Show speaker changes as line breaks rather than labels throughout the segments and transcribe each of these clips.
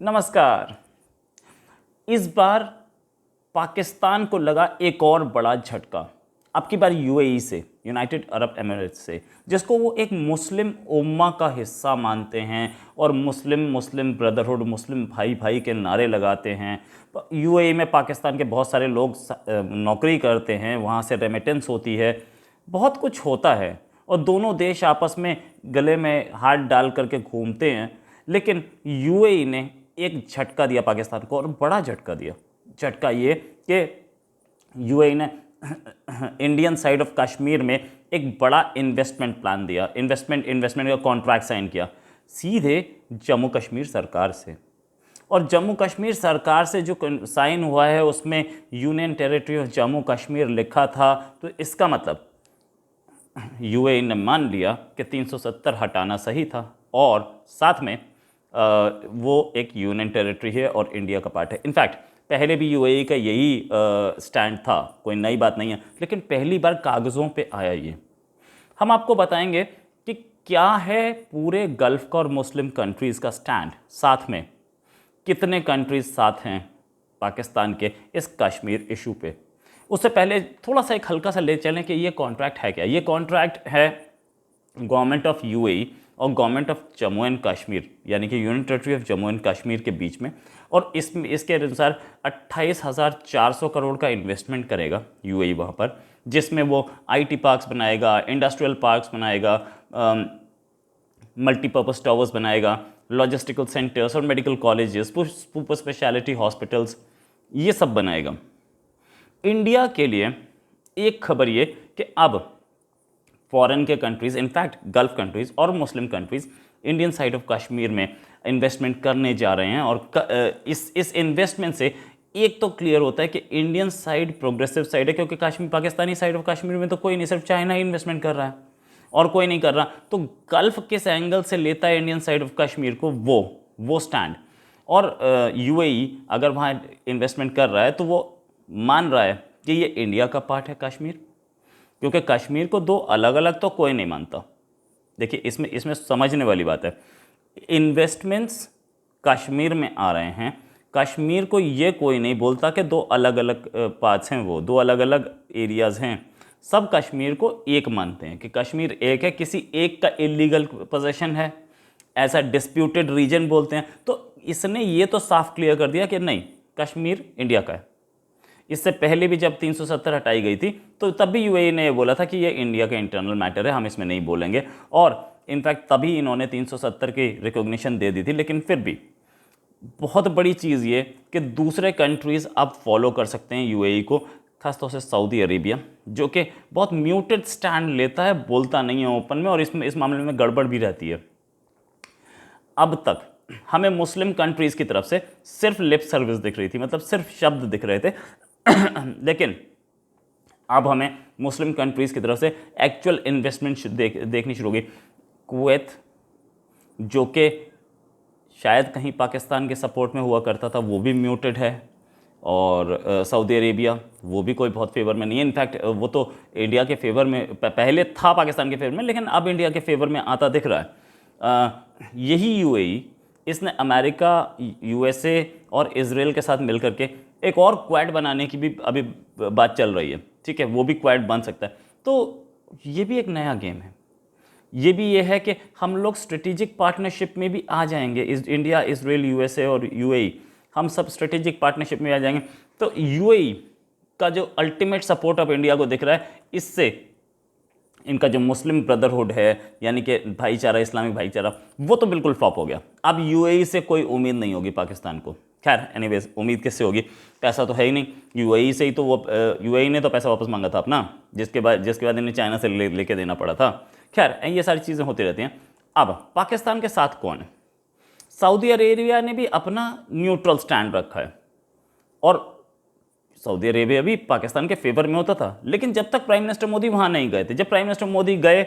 नमस्कार। इस बार पाकिस्तान को लगा एक और बड़ा झटका, अब की बार यूएई से, यूनाइटेड अरब एमिरेट्स से, जिसको वो एक मुस्लिम उम्मा का हिस्सा मानते हैं और मुस्लिम मुस्लिम ब्रदरहुड, मुस्लिम भाई भाई के नारे लगाते हैं। यूएई में पाकिस्तान के बहुत सारे लोग नौकरी करते हैं, वहाँ से रेमिटेंस होती है, बहुत कुछ होता है और दोनों देश आपस में गले में हाथ डाल करके घूमते हैं। लेकिन यूएई ने एक झटका दिया पाकिस्तान को, और बड़ा झटका दिया। झटका ये कि यूएई ने इंडियन साइड ऑफ कश्मीर में एक बड़ा इन्वेस्टमेंट प्लान दिया, इन्वेस्टमेंट का कॉन्ट्रैक्ट साइन किया सीधे जम्मू कश्मीर सरकार से। और जम्मू कश्मीर सरकार से जो साइन हुआ है उसमें union territory of Jammu Kashmir लिखा था। तो इसका मतलब यूएई ने मान लिया कि 370 हटाना सही था और साथ में वो एक यूनियन टेरिटरी है और इंडिया का पार्ट है। इनफैक्ट पहले भी यूएई का यही स्टैंड था, कोई नई बात नहीं है, लेकिन पहली बार कागज़ों पे आया ये। हम आपको बताएंगे कि क्या है पूरे गल्फ़ का और मुस्लिम कंट्रीज़ का स्टैंड, साथ में कितने कंट्रीज़ साथ हैं पाकिस्तान के इस कश्मीर इशू पे। उससे पहले थोड़ा सा एक हल्का सा ले चलें कि ये कॉन्ट्रैक्ट है क्या। ये कॉन्ट्रैक्ट है गवर्नमेंट ऑफ यूएई और government of Jammu and Kashmir, यानी कि union territory of Jammu and Kashmir के बीच में। और इसके अनुसार 28,400 करोड़ का इन्वेस्टमेंट करेगा यूएई वहाँ पर, जिसमें वो आईटी पार्क्स बनाएगा, इंडस्ट्रियल पार्क्स बनाएगा, मल्टीपर्पज़ टावर्स बनाएगा, लॉजिस्टिकल सेंटर्स और medical colleges, super speciality hospitals, ये सब बनाएगा। इंडिया के लिए एक खबर ये कि अब फॉरेन के कंट्रीज़, इनफैक्ट गल्फ़ कंट्रीज़ और Muslim countries Indian side of Kashmir में इन्वेस्टमेंट करने जा रहे हैं। और इस इन्वेस्टमेंट से एक तो क्लियर होता है कि इंडियन साइड प्रोग्रेसिव साइड है, क्योंकि कश्मीर, पाकिस्तानी साइड ऑफ कश्मीर में तो कोई नहीं, सिर्फ चाइना ही इन्वेस्टमेंट कर रहा है और कोई नहीं कर रहा। तो गल्फ़ किस एंगल से लेता है इंडियन साइड ऑफ कश्मीर को, वो स्टैंड। और यूएई अगर वहाँ इन्वेस्टमेंट कर रहा है तो वो मान रहा है कि ये इंडिया का पार्ट है कश्मीर, क्योंकि कश्मीर को दो अलग अलग तो कोई नहीं मानता। देखिए इसमें समझने वाली बात है, इन्वेस्टमेंट्स कश्मीर में आ रहे हैं, कश्मीर को ये कोई नहीं बोलता कि दो अलग अलग पार्ट्स हैं, वो दो अलग अलग एरियाज़ हैं। सब कश्मीर को एक मानते हैं कि कश्मीर एक है, किसी एक का इलीगल पोजेशन है, ऐसा डिस्प्यूटेड रीजन बोलते हैं। तो इसने ये तो साफ क्लियर कर दिया कि नहीं, कश्मीर इंडिया का है। इससे पहले भी जब 370 हटाई गई थी तो तब भी यूएई ने बोला था कि ये इंडिया का इंटरनल मैटर है, हम इसमें नहीं बोलेंगे। और इनफैक्ट तभी इन्होंने 370 की रिकॉग्निशन दे दी थी। लेकिन फिर भी बहुत बड़ी चीज़ ये कि दूसरे कंट्रीज़ अब फॉलो कर सकते हैं यूएई को, खासतौर से सऊदी अरेबिया, जो कि बहुत म्यूटेड स्टैंड लेता है, बोलता नहीं है ओपन में, और इस मामले में गड़बड़ भी रहती है। अब तक हमें मुस्लिम कंट्रीज़ की तरफ से सिर्फ लिप सर्विस दिख रही थी, मतलब सिर्फ शब्द दिख रहे थे लेकिन अब हमें मुस्लिम कंट्रीज़ की तरफ से एक्चुअल इन्वेस्टमेंट देखनी शुरू होगी। कुवैत, जो कि शायद कहीं पाकिस्तान के सपोर्ट में हुआ करता था, वो भी म्यूटेड है। और सऊदी अरेबिया, वो भी कोई बहुत फेवर में नहीं है। इनफैक्ट वो तो इंडिया के फेवर में पहले था, पाकिस्तान के फेवर में, लेकिन अब इंडिया के फेवर में आता दिख रहा है। यही यूएई, इसने अमेरिका, यूएसए और इजराइल के साथ मिलकर के एक और क्वाड बनाने की भी अभी बात चल रही है। ठीक है, वो भी क्वाड बन सकता है। तो ये भी एक नया गेम है। ये भी ये है कि हम लोग स्ट्रेटेजिक पार्टनरशिप में भी आ जाएंगे। इंडिया, इजराइल, यूएसए और यूएई, हम सब स्ट्रेटेजिक पार्टनरशिप में आ जाएंगे। तो यूएई का जो अल्टीमेट सपोर्ट ऑफ इंडिया को दिख रहा है, इससे इनका जो मुस्लिम ब्रदरहुड है, यानी कि भाईचारा, इस्लामिक भाईचारा, वो तो बिल्कुल फ्लॉप हो गया। अब यूएई से कोई उम्मीद नहीं होगी पाकिस्तान को। खैर एनीवेज, उम्मीद किससे होगी, पैसा तो है ही नहीं। यूएई से ही तो वो यूएई ने तो पैसा वापस मांगा था अपना, जिसके बाद इन्हें चाइना से लेके देना पड़ा था। खैर ये सारी चीज़ें होती रहती हैं। अब पाकिस्तान के साथ कौन है? सऊदी अरेबिया ने भी अपना न्यूट्रल स्टैंड रखा है, और सऊदी अरेबिया भी पाकिस्तान के फेवर में होता था। लेकिन जब तक प्राइम मिनिस्टर मोदी वहाँ नहीं गए थे, जब प्राइम मिनिस्टर मोदी गए,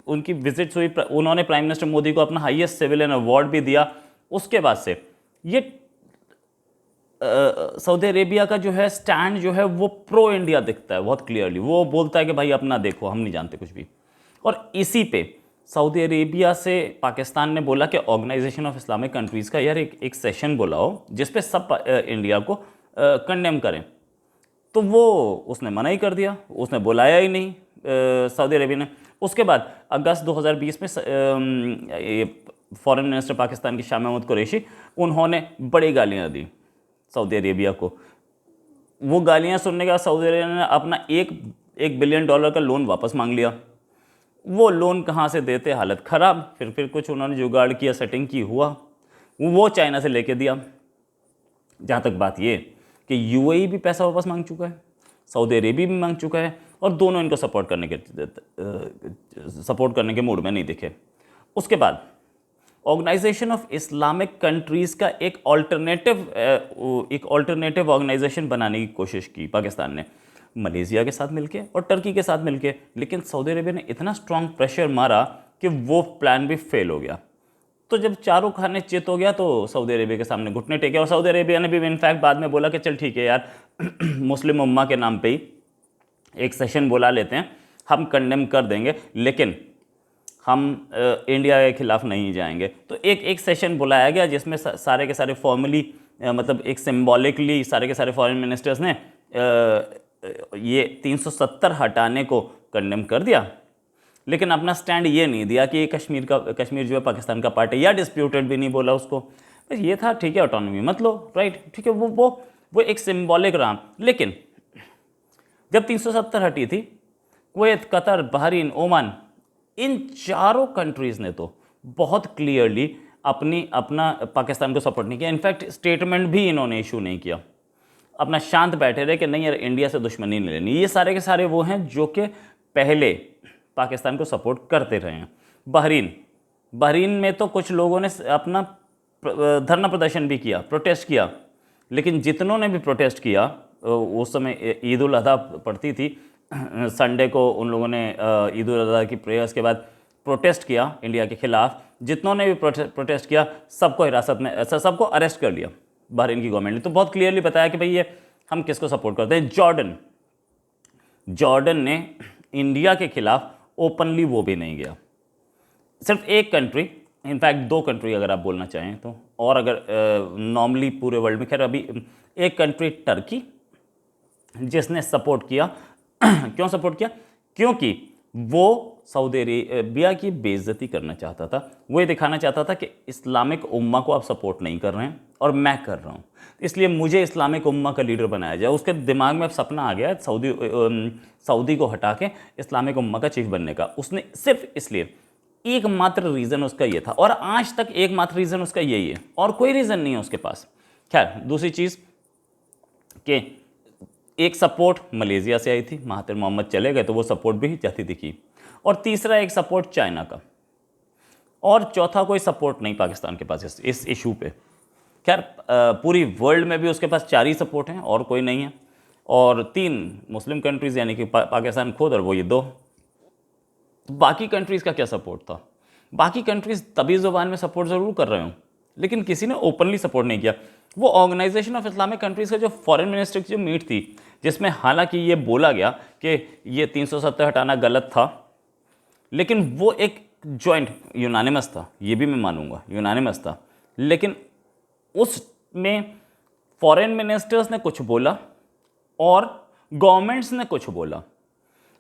उनकी विजिट्स हुई, उन्होंने प्राइम मिनिस्टर मोदी को अपना हाईएस्ट सिविलियन अवार्ड भी दिया, उसके बाद से ये सऊदी अरेबिया का जो है स्टैंड जो है वो प्रो इंडिया दिखता है बहुत क्लियरली। वो बोलता है कि भाई अपना देखो, हम नहीं जानते कुछ भी। और इसी पे सऊदी अरेबिया से पाकिस्तान ने बोला कि ऑर्गेनाइजेशन ऑफ इस्लामिक कंट्रीज़ का यार एक सेशन बुलाओ जिस पे सब इंडिया को कंडेम करें। तो वो उसने मना ही कर दिया, उसने बुलाया ही नहीं सऊदी अरेबिया ने। उसके बाद अगस्त 2020 में ये फॉरेन मिनिस्टर पाकिस्तान की शाह महमूद कुरैशी, उन्होंने बड़ी गालियाँ दी सऊदी अरेबिया को। वो गालियाँ सुनने के बाद सऊदी अरेबिया ने अपना एक बिलियन डॉलर का लोन वापस मांग लिया। वो लोन कहाँ से देते, हालत ख़राब। फिर कुछ उन्होंने जुगाड़ किया, सेटिंग की, हुआ वो चाइना से लेके दिया। जहाँ तक बात ये कि यूएई भी पैसा वापस मांग चुका है, सऊदी अरेबिया भी मांग चुका है, और दोनों इनको सपोर्ट करने के मूड में नहीं दिखे। उसके बाद ऑर्गेनाइजेशन ऑफ इस्लामिक कंट्रीज़ का एक ऑल्टरनेटिव ऑर्गेनाइजेशन बनाने की कोशिश की पाकिस्तान ने, मलेशिया के साथ मिलके और टर्की के साथ मिलके। लेकिन सऊदी अरेबिया ने इतना स्ट्रॉन्ग प्रेशर मारा कि वो प्लान भी फेल हो गया। तो जब चारों खाने चित हो गया तो सऊदी अरेबिया के सामने घुटने टेके, और सऊदी अरेबिया ने भी इनफैक्ट बाद में बोला कि चल ठीक है यार मुस्लिम उम्मा के नाम पे ही एक सेशन बुला लेते हैं, हम कंडेम कर देंगे, लेकिन हम इंडिया के खिलाफ नहीं जाएंगे। तो एक सेशन बुलाया गया जिसमें सारे के सारे फॉर्मली मतलब एक सिम्बॉलिकली सारे के सारे फॉरेन मिनिस्टर्स ने ये 370 हटाने को कंडेम कर दिया, लेकिन अपना स्टैंड ये नहीं दिया कि कश्मीर जो है पाकिस्तान का पार्ट है, या डिस्प्यूटेड भी नहीं बोला उसको। बस ये था ठीक है ऑटोनॉमी मत लो, राइट, ठीक है, वो एक सिम्बॉलिक रहा। लेकिन जब 370 हटी थी, कुवैत, कतर, बहरीन, ओमान, इन चारों कंट्रीज़ ने तो बहुत क्लियरली अपना पाकिस्तान को सपोर्ट नहीं किया। इनफैक्ट स्टेटमेंट भी इन्होंने इशू नहीं किया, अपना शांत बैठे रहे कि नहीं यार इंडिया से दुश्मनी नहीं लेनी। ये सारे के सारे वो हैं जो कि पहले पाकिस्तान को सपोर्ट करते रहे हैं। बहरीन में तो कुछ लोगों ने अपना धरना प्रदर्शन भी किया, प्रोटेस्ट किया, लेकिन जितनों ने भी प्रोटेस्ट किया, उस समय ईद उल अजहा पड़ती थी, संडे को उन लोगों ने ईद उल अजहा की प्रेयर्स के बाद प्रोटेस्ट किया इंडिया के खिलाफ। जितनों ने भी प्रोटेस्ट किया सबको हिरासत में, सबको अरेस्ट कर लिया बहरीन की गवर्नमेंट ने। तो बहुत क्लियरली बताया कि भाई ये हम किसको सपोर्ट करते हैं। जॉर्डन ने इंडिया के खिलाफ ओपनली वो भी नहीं गया। सिर्फ एक कंट्री, इनफैक्ट दो कंट्री अगर आप बोलना चाहें तो, और अगर नॉर्मली पूरे वर्ल्ड में, खैर अभी एक कंट्री टर्की, जिसने सपोर्ट किया। क्यों सपोर्ट किया? क्योंकि वो सऊदी अरेबिया की बेइज्जती करना चाहता था। वो ये दिखाना चाहता था कि इस्लामिक उम्मा को आप सपोर्ट नहीं कर रहे हैं और मैं कर रहा हूँ, इसलिए मुझे इस्लामिक उम्मा का लीडर बनाया जाए। उसके दिमाग में अब सपना आ गया सऊदी को हटा के इस्लामिक उम्मा का चीफ बनने का। उसने सिर्फ इसलिए, एकमात्र रीज़न उसका ये था, और आज तक एकमात्र रीज़न उसका यही है, और कोई रीज़न नहीं है उसके पास। खैर, दूसरी चीज़ कि एक सपोर्ट मलेशिया से आई थी, महातिर मोहम्मद चले गए तो वो सपोर्ट भी जाती दिखी, और तीसरा एक सपोर्ट चाइना का, और चौथा कोई सपोर्ट नहीं पाकिस्तान के पास इस इशू पे। खैर, पूरी वर्ल्ड में भी उसके पास 4 ही सपोर्ट हैं और कोई नहीं है, और 3 मुस्लिम कंट्रीज़ यानी कि पाकिस्तान खुद और वो ये 2। तो बाकी कंट्रीज़ का क्या सपोर्ट था? बाकी कंट्रीज़ तभी ज़ुबान में सपोर्ट ज़रूर कर रहे हों, लेकिन किसी ने ओपनली सपोर्ट नहीं किया। वो ऑर्गेनाइजेशन ऑफ इस्लामिक कंट्रीज़ का जो फॉरेन मिनिस्टर की जो मीट थी, जिसमें हालांकि ये बोला गया कि ये 370 हटाना गलत था, लेकिन वो एक जॉइंट यूनानिमस था, ये भी मैं मानूंगा यूनानिमस था, लेकिन उसमें फॉरेन मिनिस्टर्स ने कुछ बोला और गवर्नमेंट्स ने कुछ बोला।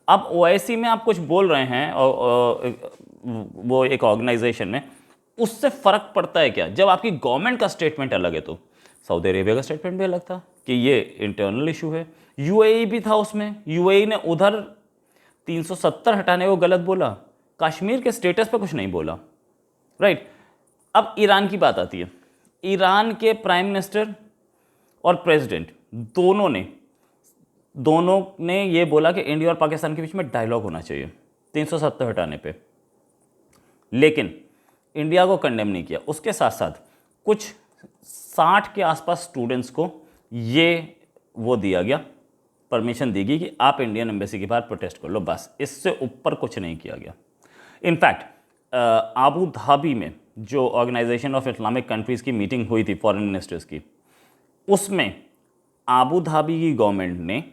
अब ओआईसी में आप कुछ बोल रहे हैं और वो एक ऑर्गेनाइजेशन में, उससे फ़र्क पड़ता है क्या? जब आपकी गवर्नमेंट का स्टेटमेंट अलग है तो सऊदी अरेबिया का स्टेटमेंट भी अलग था कि ये इंटरनल इशू है। यूएई भी था उसमें, यूएई ने उधर 370 हटाने को गलत बोला, कश्मीर के स्टेटस पे कुछ नहीं बोला, राइट। अब ईरान की बात आती है। ईरान के प्राइम मिनिस्टर और प्रेसिडेंट दोनों ने ये बोला कि इंडिया और पाकिस्तान के बीच में डायलॉग होना चाहिए 370 हटाने पे, लेकिन इंडिया को कंडेम नहीं किया। उसके साथ साथ कुछ 60 के आसपास स्टूडेंट्स को ये वो दिया गया, परमिशन दी गई कि आप इंडियन एम्बेसी के बाहर प्रोटेस्ट कर लो, बस, इससे ऊपर कुछ नहीं किया गया। इनफैक्ट आबू धाबी में जो ऑर्गेनाइजेशन ऑफ इस्लामिक कंट्रीज़ की मीटिंग हुई थी फॉरेन मिनिस्टर्स की, उसमें आबू धाबी की गवर्नमेंट ने,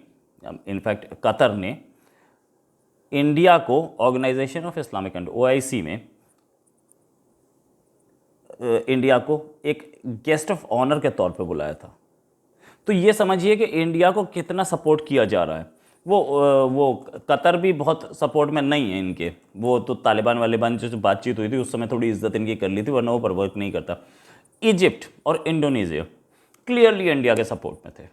इनफैक्ट कतर ने इंडिया को organisation of Islamic country OIC में इंडिया को एक गेस्ट ऑफ ऑनर के तौर पे बुलाया था। तो ये समझिए कि इंडिया को कितना सपोर्ट किया जा रहा है। वो कतर भी बहुत सपोर्ट में नहीं है इनके, वो तो तालिबान वालिबान जो बातचीत हुई थी उस समय थोड़ी इज्जत इनकी कर ली थी, वरना वो पर वर्क नहीं करता। इजिप्ट और इंडोनेशिया क्लियरली इंडिया के सपोर्ट में थे।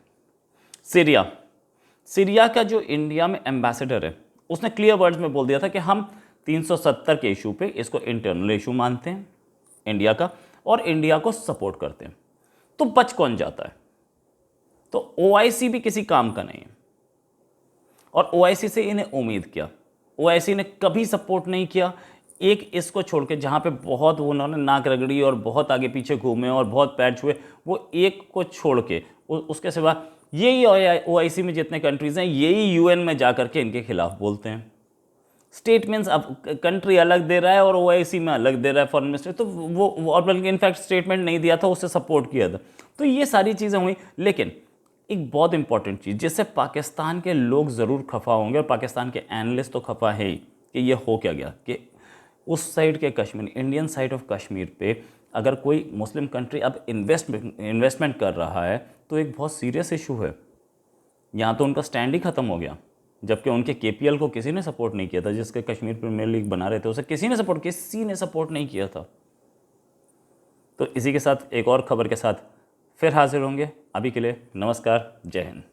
सीरिया का जो इंडिया में एम्बेसडर है उसने क्लियर वर्ड्स में बोल दिया था कि हम 370 के इशू पे इसको इंटरनल इशू मानते हैं इंडिया का, और इंडिया को सपोर्ट करते हैं। तो बच कौन जाता है? तो OIC भी किसी काम का नहीं है, और OIC से इन्हें उम्मीद किया। OIC ने कभी सपोर्ट नहीं किया, एक इसको छोड़ के जहाँ पे बहुत उन्होंने नाक रगड़ी और बहुत आगे पीछे घूमे और बहुत पैर छुए, वो एक को छोड़ के उसके सिवा यही OIC में जितने कंट्रीज़ हैं यही UN में जा कर के इनके खिलाफ बोलते हैं। स्टेटमेंट्स अब कंट्री अलग दे रहा है और OIC में अलग दे रहा है फॉरेन मिनिस्टर, तो वो और बल्कि इनफैक्ट स्टेटमेंट नहीं दिया था, उससे सपोर्ट किया था। तो ये सारी चीज़ें हुई। लेकिन एक बहुत इंपॉर्टेंट चीज़ जिससे पाकिस्तान के लोग ज़रूर खफा होंगे और पाकिस्तान के एनालिस्ट तो खफा है ही कि ये हो क्या गया, कि उस साइड के Kashmir, Indian side of Kashmir पे अगर कोई मुस्लिम कंट्री अब इन्वेस्टमेंट कर रहा है तो एक बहुत सीरियस इशू है। यहाँ तो उनका स्टैंड ही ख़त्म हो गया, जबकि उनके KPL को किसी ने सपोर्ट नहीं किया था, जिसके कश्मीर प्रीमियर लीग बना रहे थे उसे किसी ने सपोर्ट नहीं किया था। तो इसी के साथ एक और खबर के साथ फिर हाजिर होंगे। अभी के लिए नमस्कार, जय हिंद।